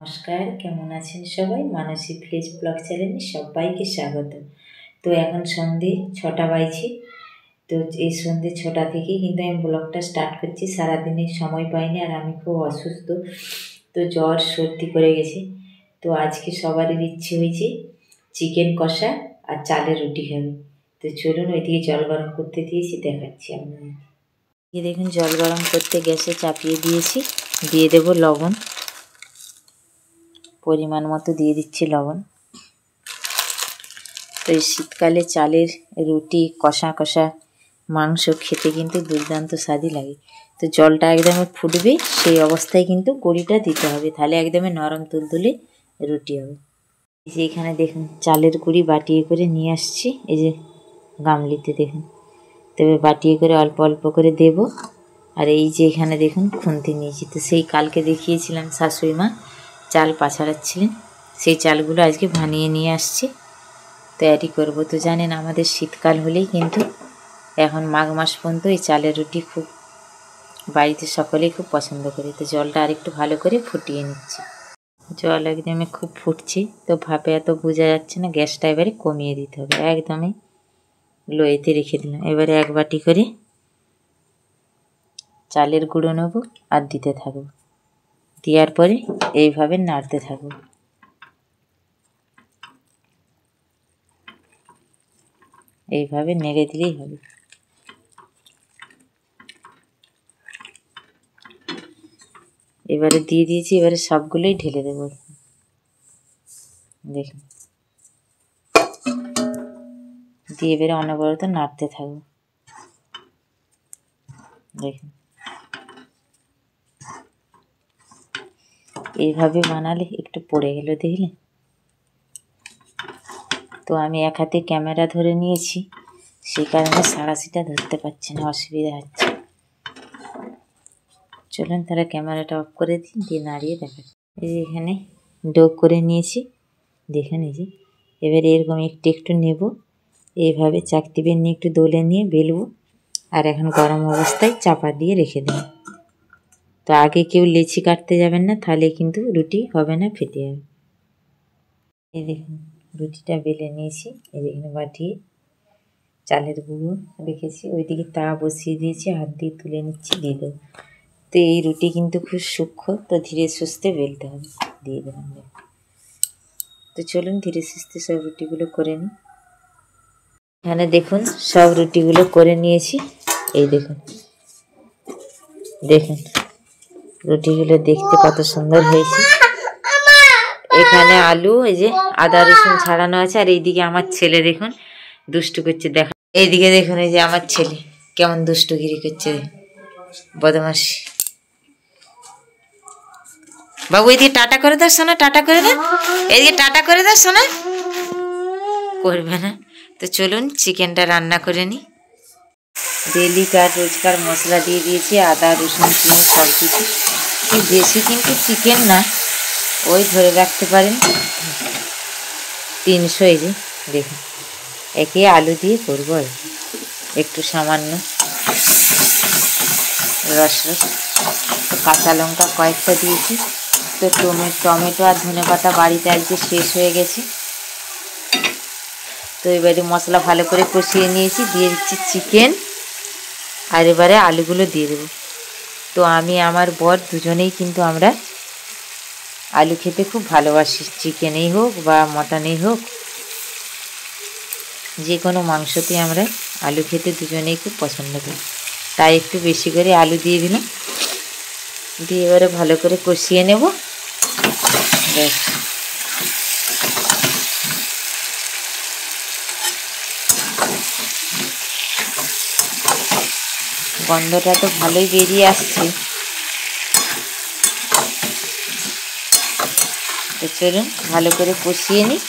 নমস্কার, কেমন আছেন সবাই? মানসী ভিলেজ ব্লগ চ্যানেলে সবাইকে স্বাগত। তো এখন সন্ধে 6টা বাজছে। তো এই সন্ধে 6টা থেকেই কিন্তু আমি ব্লগটা স্টার্ট করছি। সারাদিনে সময় পাইনি, আর আমি খুব অসুস্থ, তো জ্বর সর্দি করে গেছে। তো আজকে সবারই ইচ্ছে হয়েছে চিকেন কষা আর চালের রুটি খাবে। তো চলুন ওইদিকে জল গরম করতে দিয়েছি, দেখাচ্ছি আপনাদের। এই দেখুন, জল গরম করতে গ্যাসে চাপিয়ে দিয়েছি। দিয়ে দেব লবণ, পরিমাণ মতো দিয়ে দিচ্ছি লবণ। তো এই শীতকালে চালের রুটি, কষা কষা মাংস খেতে কিন্তু দুর্দান্ত স্বাদই লাগে। তো জলটা একদমই ফুটবে, সেই অবস্থায় কিন্তু গুঁড়িটা দিতে হবে, তাহলে একদমই নরম তুলতুলে রুটি হবে। এইখানে দেখুন চালের গুঁড়ি বাটিয়ে করে নিয়ে আসছি, এই যে গামলিতে দেখুন। তবে বাটিয়ে করে অল্প অল্প করে দেব। আর এই যে এখানে দেখুন খুন্তি নিয়েছি, তো সেই কালকে দেখিয়েছিলাম শাশুড়ি মা চাল পাছাড়াচ্ছিলেন, সেই চালগুলো আজকে ভানিয়ে নিয়ে আসছি, তৈরি করব। তো জানেন আমাদের শীতকাল হলেই কিন্তু এখন মাঘ মাস পর্যন্ত এই চালের রুটি খুব বাড়িতে সকলেই খুব পছন্দ করে। তো জলটা আরেকটু ভালো করে ফুটিয়ে নিচ্ছি। জল একদমই খুব ফুটছে, তো ভাপে এত বোঝা যাচ্ছে না, গ্যাসটা এবারে কমিয়ে দিতে হবে, একদমই লোয়েতে রেখে দিলাম। এবারে এক বাটি করে চালের গুঁড়ো নেব আর দিতে থাকবো, দেওয়ার পরে এইভাবে নাড়তে থাকবো। এইভাবে নেড়ে দিলেই হবে। এবারে দিয়ে দিয়েছি, এবারে সবগুলোই ঢেলে দেবো। দেখুন, দিয়ে এবারে অনবরত নাড়তে থাকবো। দেখুন, এইভাবে বানালে একটু পড়ে গেল দেখলে। তো আমি এক হাতে ক্যামেরা ধরে নিয়েছি, সেই কারণে সাঁড়াশিটা ধরতে পারছি না, অসুবিধা হচ্ছে। চলুন তারা ক্যামেরাটা অফ করে দিই, দিয়ে নাড়িয়ে দেখাচ্ছি। এই যে এখানে ডো করে নিয়েছি, দেখে নিয়েছি। এবারে এরকম একটু একটু নেব, এইভাবে চাকতি বের নিয়ে একটু দোলে নিয়ে বেলবো, আর এখন গরম অবস্থায় চাপা দিয়ে রেখে দেব। তো আগে কেউ লেচি কাটতে যাবেন না, তাহলে কিন্তু রুটি হবে না, ফেটে যাবে। এই দেখুন রুটিটা বেলে নিয়েছি, এই এখানে বাটিয়ে চালের গুঁড়ো রেখেছি, ওইদিকে তাওয়া বসিয়ে দিয়েছি, হাত দিয়ে তুলে নিচ্ছি, দিয়ে দেবো। তো এই রুটি কিন্তু খুব সূক্ষ্ম, তো ধীরে সুস্থে বেলতে হবে। দিয়ে দিলাম। তো চলুন ধীরে সুস্থে সব রুটিগুলো করে নিই। এখানে দেখুন সব রুটিগুলো করে নিয়েছি, এই দেখুন। দেখুন রুটিগুলো দেখতে কত সুন্দর হয়েছে। এখানে আলু, এই যে আদা রসুন ছাড়ানো আছে, আর এইদিকে আমার ছেলে দেখুন দুষ্টু করছে। দেখা এইদিকে দেখুন, এই যে আমার ছেলে কেমন দুষ্টুগিরি করছে, বদমাশি। বাবু এদিকে টাটা করে দাও সোনা, টাটা করে দাও, এদিকে টাটা করে দাও সোনা। করবে না। তো চলুন চিকেনটা রান্না করে নিই। ডেলিকার রোজকার মশলা দিয়ে দিয়েছি, আদা রসুন চিনি সব কিছু। বেশি কিন্তু চিকেন না, ওই ধরে রাখতে পারেন 300। এই যে দেখুন, একে আলু দিয়ে করবো, আর একটু সামান্য রস, কাঁচা লঙ্কা কয়েকটা দিয়েছি। তো টমেটো আর ধনেপাতা বাড়িতে আজকে শেষ হয়ে গেছে। তো এবারে মশলা ভালো করে কষিয়ে নিয়েছি, দিয়ে দিচ্ছি চিকেন, আর এবারে আলুগুলো দিয়ে দেবো। তো আমি আমার বর দুজনেই কিন্তু আমরা আলু খেতে খুব ভালোবাসি, চিকেনেই হোক বা মটনেই হোক, যে কোনো মাংসতেই আমরা আলু খেতে দুজনেই খুব পছন্দ করি। তাই একটু বেশি করে আলু দিয়ে দিলাম, দিয়ে এবারে ভালো করে কষিয়ে নেব। ব্যাস, গন্ধটা তো ভালোই বেরিয়ে আসছে। তো চলুন ভালো করে কষিয়ে নিই।